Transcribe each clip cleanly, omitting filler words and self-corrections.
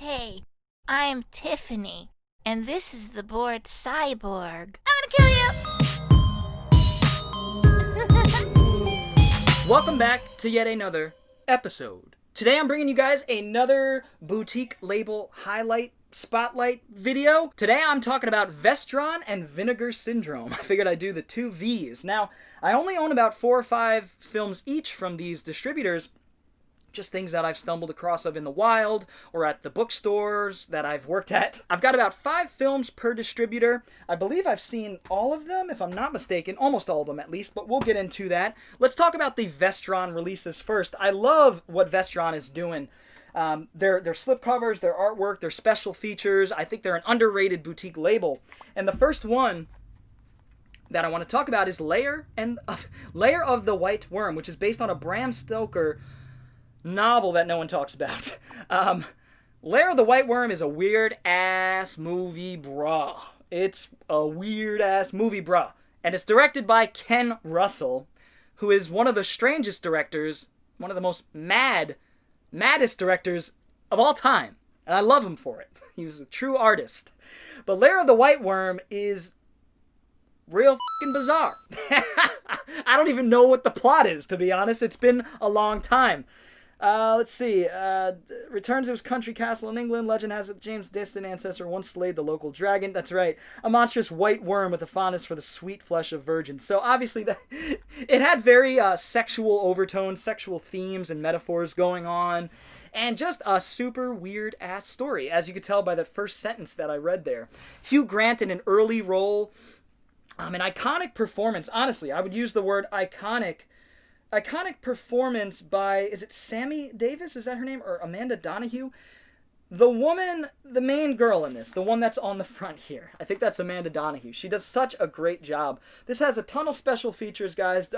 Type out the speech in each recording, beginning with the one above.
Hey, I'm Tiffany, and this is the board Cyborg. I'm gonna kill you! Welcome back to yet another episode. Today I'm bringing you guys another boutique label highlight spotlight video. Today I'm talking about Vestron and Vinegar Syndrome. I figured I'd do the two V's. Now, I only own about 4 or 5 films each from these distributors, just things that I've stumbled across in the wild or at the bookstores that I've worked at. I've got about 5 films per distributor. I believe I've seen all of them, if I'm not mistaken, almost all of them at least, but we'll get into that. Let's talk about the Vestron releases first. I love what Vestron is doing. Their slipcovers, their artwork, their special features. I think they're an underrated boutique label. And the first one that I want to talk about is Lair of the White Worm, which is based on a Bram Stoker novel that no one talks about. Lair of the White Worm is a weird-ass movie, bruh. It's a weird-ass movie, bruh. And it's directed by Ken Russell, who is one of the strangest directors, one of the most maddest directors of all time. And I love him for it. He was a true artist. But Lair of the White Worm is real fucking bizarre. I don't even know what the plot is, to be honest. It's been a long time. Let's see. Returns to his country castle in England. Legend has it James' distant ancestor once slayed the local dragon. That's right. A monstrous white worm with a fondness for the sweet flesh of virgins. So obviously it had very sexual overtones, sexual themes and metaphors going on. And just a super weird-ass story, as you could tell by that first sentence that I read there. Hugh Grant in an early role. An iconic performance. Honestly, I would use the word iconic performance by, is it Sammy Davis? Is that her name? Or Amanda Donahue? The woman, the main girl in this, the one that's on the front here. I think that's Amanda Donahue. She does such a great job. This has a ton of special features, guys.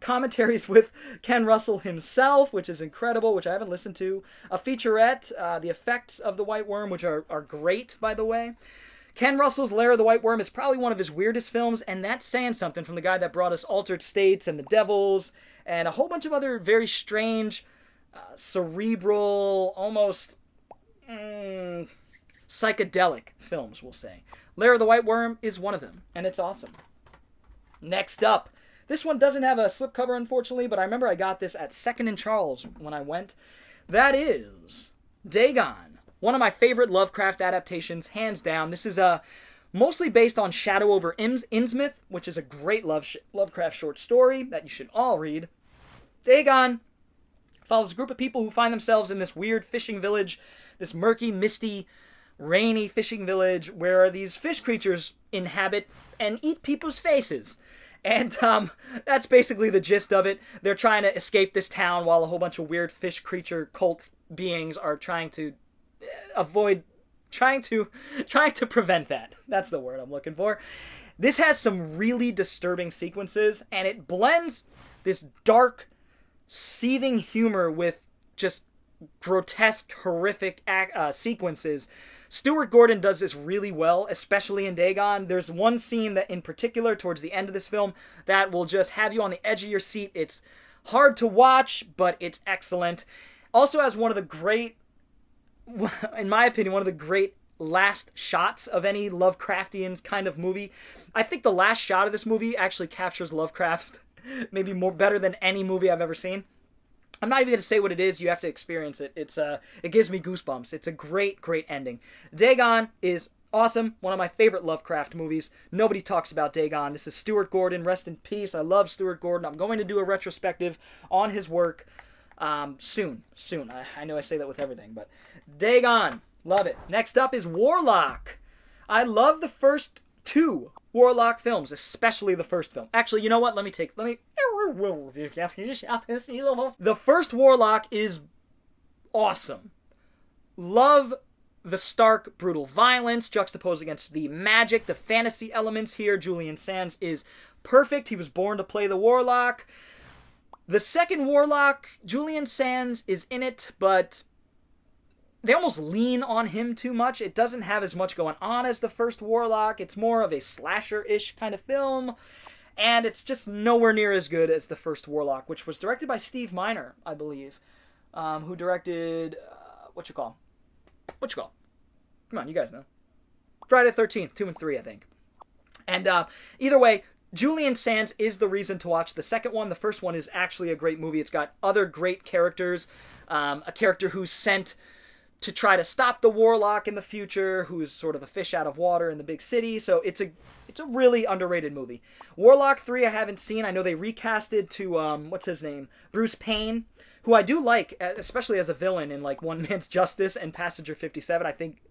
Commentaries with Ken Russell himself, which is incredible, which I haven't listened to. A featurette, the effects of the White Worm, which are great, by the way. Ken Russell's Lair of the White Worm is probably one of his weirdest films, and that's saying something from the guy that brought us Altered States and The Devils, and a whole bunch of other very strange, cerebral, almost psychedelic films, we'll say. Lair of the White Worm is one of them, and it's awesome. Next up, this one doesn't have a slipcover, unfortunately, but I remember I got this at Second and Charles when I went. That is Dagon, one of my favorite Lovecraft adaptations, hands down. This is mostly based on Shadow over Innsmouth, which is a great Lovecraft short story that you should all read. Dagon follows a group of people who find themselves in this weird fishing village, this murky, misty, rainy fishing village where these fish creatures inhabit and eat people's faces. And that's basically the gist of it. They're trying to escape this town while a whole bunch of weird fish creature cult beings are trying to prevent that. That's the word I'm looking for. This has some really disturbing sequences, and it blends this dark, seething humor with just grotesque, horrific sequences. Stuart Gordon does this really well, especially in Dagon. There's one scene that in particular towards the end of this film that will just have you on the edge of your seat. It's hard to watch, but it's excellent. Also has one of the great, in my opinion, one of the great last shots of any Lovecraftian kind of movie. I think the last shot of this movie actually captures Lovecraft maybe more better than any movie I've ever seen. I'm not even going to say what it is. You have to experience it. It gives me goosebumps. It's a great, great ending. Dagon is awesome. One of my favorite Lovecraft movies. Nobody talks about Dagon. This is Stuart Gordon. Rest in peace. I love Stuart Gordon. I'm going to do a retrospective on his work soon. I know I say that with everything, but Dagon. Love it. Next up is Warlock. I love the first 2 Warlock films, especially the first film. Actually, you know what? Let me The first Warlock is awesome. Love the stark, brutal violence juxtaposed against the magic, the fantasy elements here. Julian Sands is perfect. He was born to play the Warlock. The second Warlock, Julian Sands is in it, but they almost lean on him too much. It doesn't have as much going on as the first Warlock. It's more of a slasher-ish kind of film. And it's just nowhere near as good as the first Warlock, which was directed by Steve Miner, I believe. Who directed, what you call? Come on, you guys know. Friday the 13th, 2 and 3, I think. And either way, Julian Sands is the reason to watch the second one. The first one is actually a great movie. It's got other great characters. A character who's sent to try to stop the Warlock in the future, who's sort of a fish out of water in the big city. So it's a really underrated movie. Warlock 3 I haven't seen. I know they recasted to, what's his name? Bruce Payne, who I do like, especially as a villain in like One Man's Justice and Passenger 57. I think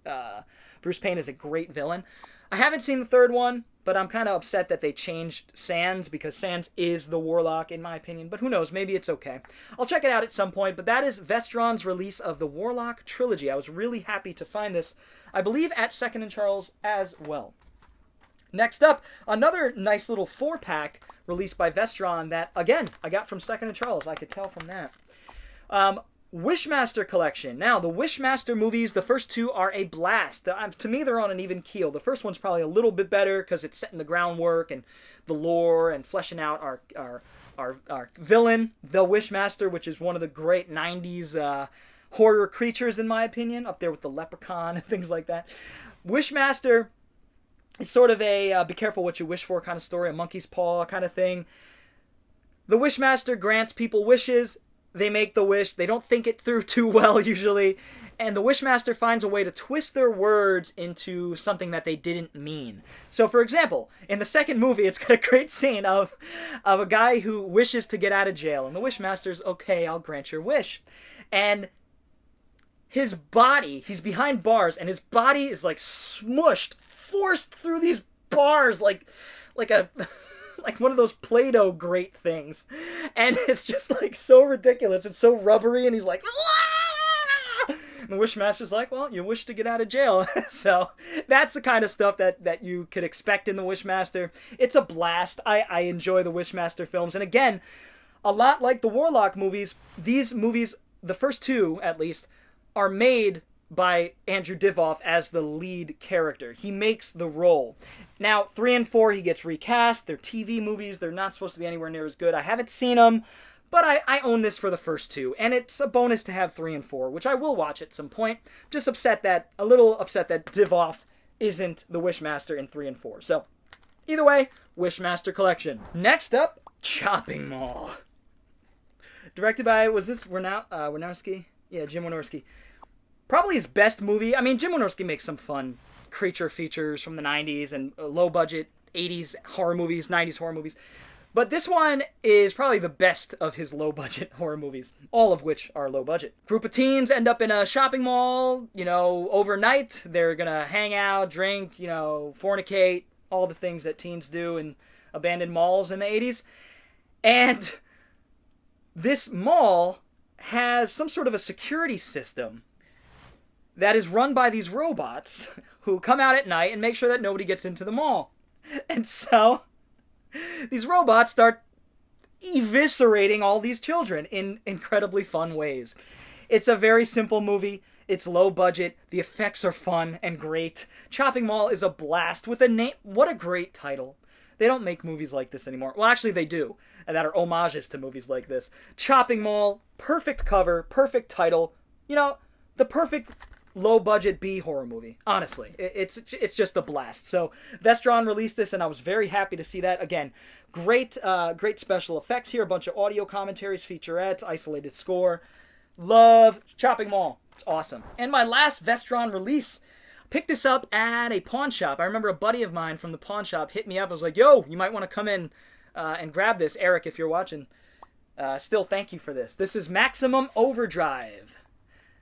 Bruce Payne is a great villain. I haven't seen the third one, but I'm kind of upset that they changed Sands, because Sands is the Warlock in my opinion, but who knows, maybe it's okay. I'll check it out at some point, but that is Vestron's release of the Warlock trilogy. I was really happy to find this, I believe, at Second and Charles as well. Next up, another nice little 4-pack released by Vestron that, again, I got from Second and Charles. I could tell from that. Wishmaster collection. Now, the Wishmaster movies, the first two are a blast. To me, they're on an even keel. The first one's probably a little bit better because it's setting the groundwork and the lore and fleshing out our villain, the Wishmaster, which is one of the great 90s horror creatures, in my opinion, up there with the Leprechaun and things like that. Wishmaster is sort of a be careful what you wish for kind of story, a monkey's paw kind of thing. The Wishmaster grants people wishes. They make the wish. They don't think it through too well, usually. And the Wishmaster finds a way to twist their words into something that they didn't mean. So, for example, in the second movie, it's got a great scene of a guy who wishes to get out of jail. And the Wishmaster's, okay, I'll grant your wish. And his body, he's behind bars, and his body is like smushed, forced through these bars like a... like one of those Play-Doh grate things. And it's just like so ridiculous. It's so rubbery, and he's like, Wah! And the Wishmaster's like, well, you wish to get out of jail. So that's the kind of stuff that you could expect in the Wishmaster. It's a blast. I enjoy the Wishmaster films. And again, a lot like the Warlock movies, these movies, the first two at least, are made by Andrew Divoff as the lead character. He makes the role. Now, 3 and 4, he gets recast. They're TV movies. They're not supposed to be anywhere near as good. I haven't seen them, but I own this for the first two. And it's a bonus to have 3 and 4, which I will watch at some point. Just a little upset that Divoff isn't the Wishmaster in 3 and 4. So, either way, Wishmaster collection. Next up, Chopping Mall. Directed by, was this Wynorski? Yeah, Jim Wynorski. Probably his best movie. I mean, Jim Wynorski makes some fun creature features from the 90s and low-budget 80s horror movies, 90s horror movies. But this one is probably the best of his low-budget horror movies, all of which are low-budget. Group of teens end up in a shopping mall, overnight. They're going to hang out, drink, fornicate, all the things that teens do in abandoned malls in the 80s. And this mall has some sort of a security system that is run by these robots who come out at night and make sure that nobody gets into the mall. And so these robots start eviscerating all these children in incredibly fun ways. It's a very simple movie. It's low budget. The effects are fun and great. Chopping Mall is a blast with a name. What a great title. They don't make movies like this anymore. Well, actually they do, and that are homages to movies like this. Chopping Mall, perfect cover, perfect title. The perfect low-budget B horror movie. Honestly, it's just a blast. So Vestron released this, and I was very happy to see that. Again, great special effects here. A bunch of audio commentaries, featurettes, isolated score. Love Chopping Mall. It's awesome. And my last Vestron release, picked this up at a pawn shop. I remember a buddy of mine from the pawn shop hit me up. I was like, yo, you might want to come in and grab this. Eric, if you're watching, still thank you for this. This is Maximum Overdrive.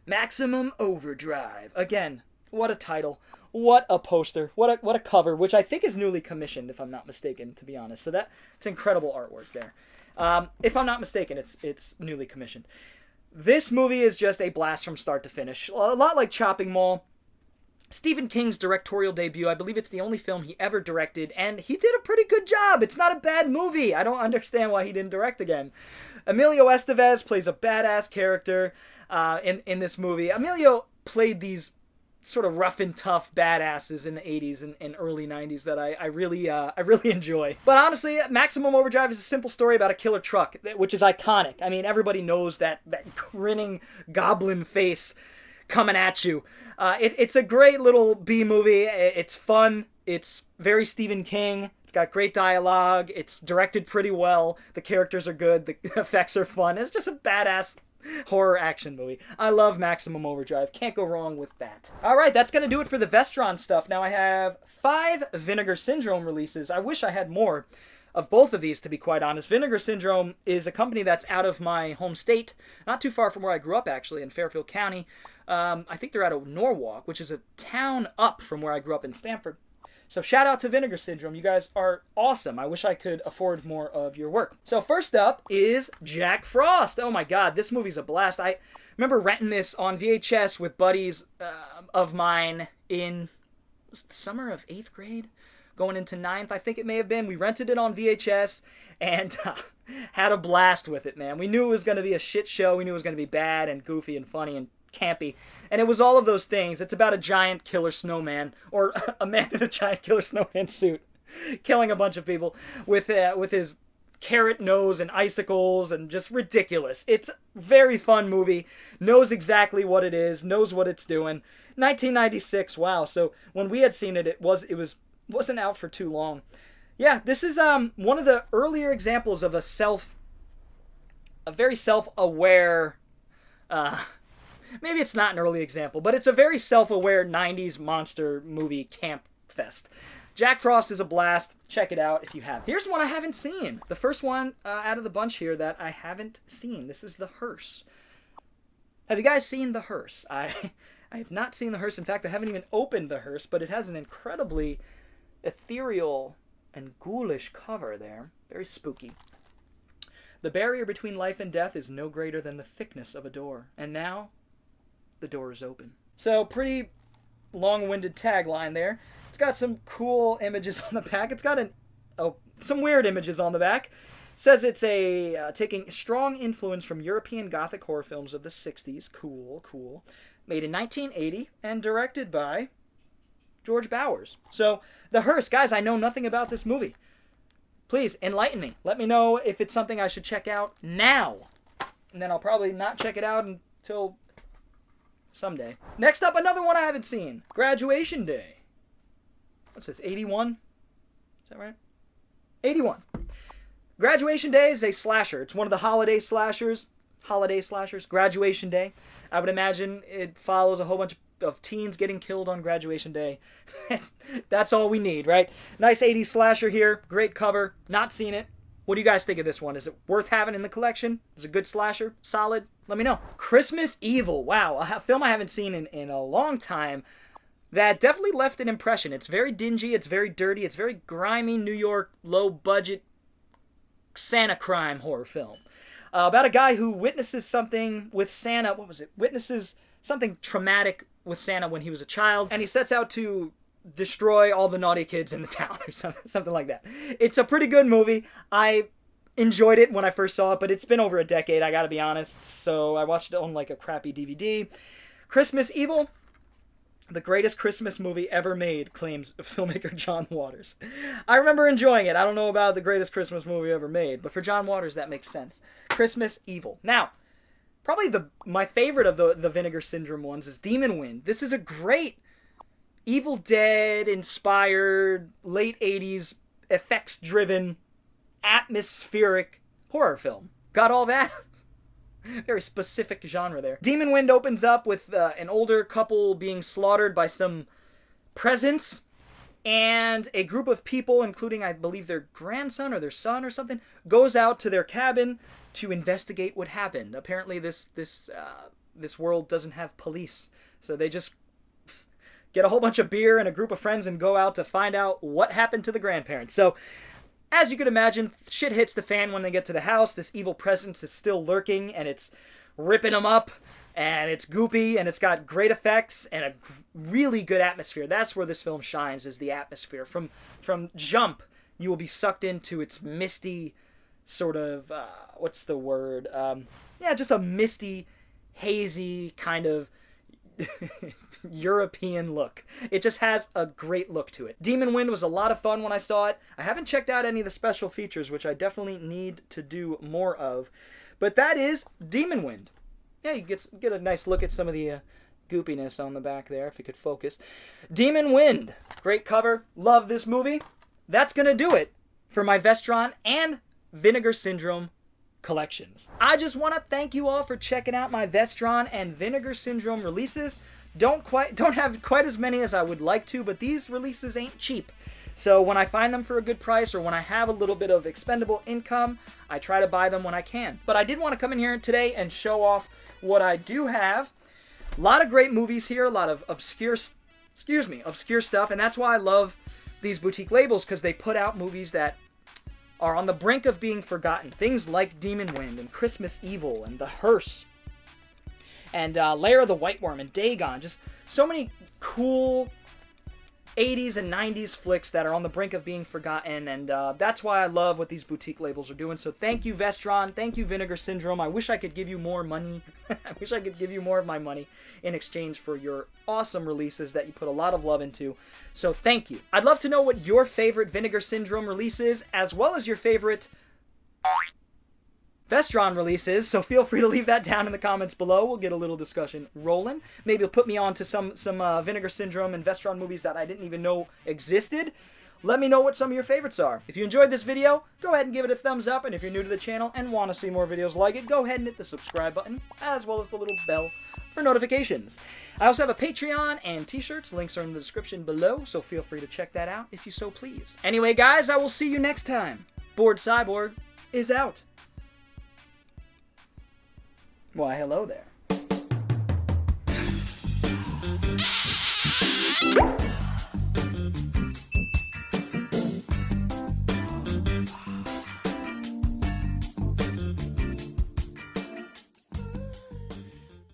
Maximum Overdrive. Again, what a title. What a poster. What a cover, which I think is newly commissioned, if I'm not mistaken, to be honest. So it's incredible artwork there. If I'm not mistaken, it's newly commissioned. This movie is just a blast from start to finish. A lot like Chopping Mall. Stephen King's directorial debut. I believe it's the only film he ever directed, and he did a pretty good job. It's not a bad movie. I don't understand why he didn't direct again. Emilio Estevez plays a badass character in this movie. Emilio played these sort of rough and tough badasses in the 80s and early 90s that I really enjoy. But honestly, Maximum Overdrive is a simple story about a killer truck, which is iconic. I mean, everybody knows that grinning goblin face coming at you. It's a great little B movie. It's fun. It's very Stephen King. It's got great dialogue. It's directed pretty well. The characters are good. The effects are fun. It's just a badass horror action movie. I love Maximum Overdrive. Can't go wrong with that. Alright, that's going to do it for the Vestron stuff. Now I have 5 Vinegar Syndrome releases. I wish I had more of both of these, to be quite honest. Vinegar Syndrome is a company that's out of my home state, not too far from where I grew up, actually, in Fairfield County. I think they're out of Norwalk, which is a town up from where I grew up in Stamford. So shout out to Vinegar Syndrome. You guys are awesome. I wish I could afford more of your work. So first up is Jack Frost. Oh my god, this movie's a blast. I remember renting this on VHS with buddies of mine in the summer of 8th grade, going into 9th, I think it may have been. We rented it on VHS and had a blast with it, man. We knew it was going to be a shit show. We knew it was going to be bad and goofy and funny and campy, and it was all of those things. It's about a giant killer snowman, or a man in a giant killer snowman suit, killing a bunch of people with his carrot nose and icicles, and just ridiculous. It's a very fun movie. Knows exactly what it is. Knows what it's doing. 1996. Wow. So when we had seen it, it wasn't out for too long. Yeah, this is one of the earlier examples of a very self-aware. Maybe it's not an early example, but it's a very self-aware 90s monster movie camp fest. Jack Frost is a blast. Check it out if you have. Here's one I haven't seen. The first one out of the bunch here that I haven't seen. This is The Hearse. Have you guys seen The Hearse? I have not seen The Hearse. In fact, I haven't even opened The Hearse, but it has an incredibly ethereal and ghoulish cover there. Very spooky. The barrier between life and death is no greater than the thickness of a door. And now, the door is open. So, pretty long-winded tagline there. It's got some cool images on the back. It's got some weird images on the back. It says it's taking strong influence from European Gothic horror films of the 60s. Cool. Made in 1980 and directed by George Bowers. So, The Hearse. Guys, I know nothing about this movie. Please, enlighten me. Let me know if it's something I should check out now. And then I'll probably not check it out until someday. Next up, another one I haven't seen. Graduation Day. What's this, 81? Is that right? 81. Graduation Day is a slasher. It's one of the holiday slashers. Graduation Day. I would imagine it follows a whole bunch of teens getting killed on graduation day. That's all we need, right? Nice 80s slasher here. Great cover. Not seen it. What do you guys think of this one? Is it worth having in the collection? Is it a good slasher? Solid? Let me know. Christmas Evil. Wow, a film I haven't seen in a long time that definitely left an impression. It's very dingy. It's very dirty. It's very grimy New York, low-budget Santa crime horror film. About a guy who witnesses something with Santa. What was it? Witnesses something traumatic with Santa when he was a child, and he sets out to destroy all the naughty kids in the town or something like that. It's a pretty good movie. I enjoyed it when I first saw it, but it's been over a decade, I gotta be honest, so I watched it on like a crappy DVD. Christmas Evil, the greatest Christmas movie ever made, claims filmmaker John Waters. I remember enjoying it. I don't know about the greatest Christmas movie ever made, but for John Waters, that makes sense. Christmas Evil. Now, probably my favorite of the Vinegar Syndrome ones is Demon Wind. This is a great Evil Dead-inspired, late 80s, effects-driven, atmospheric horror film. Got all that? Very specific genre there. Demon Wind opens up with an older couple being slaughtered by some presence, and a group of people, including, I believe, their grandson or their son or something, goes out to their cabin to investigate what happened. Apparently this world doesn't have police, so they just get a whole bunch of beer and a group of friends and go out to find out what happened to the grandparents. So, as you could imagine, shit hits the fan when they get to the house. This evil presence is still lurking, and it's ripping them up, and it's goopy, and it's got great effects and a really good atmosphere. That's where this film shines, is the atmosphere. From jump, you will be sucked into its misty sort of, what's the word? Just a misty, hazy kind of European look. It just has a great look to it. Demon Wind was a lot of fun when I saw it. I haven't checked out any of the special features, which I definitely need to do more of. But that is Demon Wind. Yeah, you get a nice look at some of the goopiness on the back there, if you could focus. Demon Wind. Great cover. Love this movie. That's going to do it for my Vestron and Vinegar Syndrome collections. I just want to thank you all for checking out my Vestron and Vinegar Syndrome releases. Don't have quite as many as I would like to, but these releases ain't cheap. So when I find them for a good price or when I have a little bit of expendable income, I try to buy them when I can. But I did want to come in here today and show off what I do have. A lot of great movies here, a lot of obscure stuff, and that's why I love these boutique labels, because they put out movies that are on the brink of being forgotten. Things like Demon Wind and Christmas Evil and The Hearse and Lair of the White Worm and Dagon. Just so many cool 80s and 90s flicks that are on the brink of being forgotten, and that's why I love what these boutique labels are doing. So thank you, Vestron. Thank you, Vinegar Syndrome. I wish I could give you more money. I wish I could give you more of my money in exchange for your awesome releases that you put a lot of love into. So thank you. I'd love to know what your favorite Vinegar Syndrome release is, as well as your favorite Vestron releases, so feel free to leave that down in the comments below. We'll get a little discussion rolling. Maybe you'll put me on to some Vinegar Syndrome and Vestron movies that I didn't even know existed. Let me know what some of your favorites are. If you enjoyed this video, go ahead and give it a thumbs up, and if you're new to the channel and want to see more videos like it, go ahead and hit the subscribe button, as well as the little bell for notifications. I also have a Patreon and t-shirts. Links are in the description below, so feel free to check that out if you so please. Anyway, guys, I will see you next time. Bored Cyborg is out. Why, hello there.